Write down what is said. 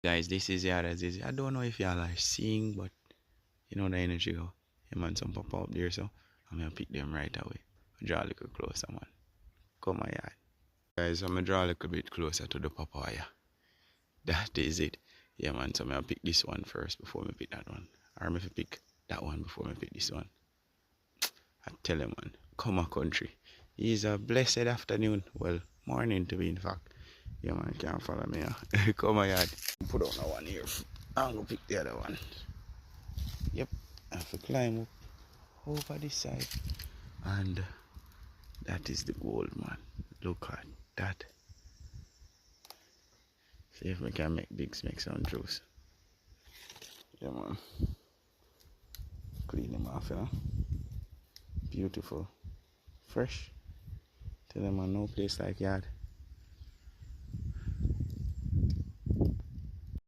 Guys, this is yard as is. I don't know if y'all are seeing, but you know the energy go. Yeah, man, some pop up there, so I'm gonna pick them right away. Draw a little closer, man. Come my yard. Guys, I'm gonna draw a little bit closer to the papaya. That is it. Yeah, man, so I'm gonna pick this one first before I pick that one. Or if I pick that one before I pick this one. I tell you, man, come a country. It's a blessed afternoon. Well, morning to be in fact. Yeah, man, can't follow me. Come my yard. Put on that one here. I'm gonna pick the other one. Yep, I have to climb up over this side. And that is the gold, man. Look at that. See if we can make some juice. Yeah, man. Clean them off, you know. Beautiful. Fresh. Tell them, man, no place like yard.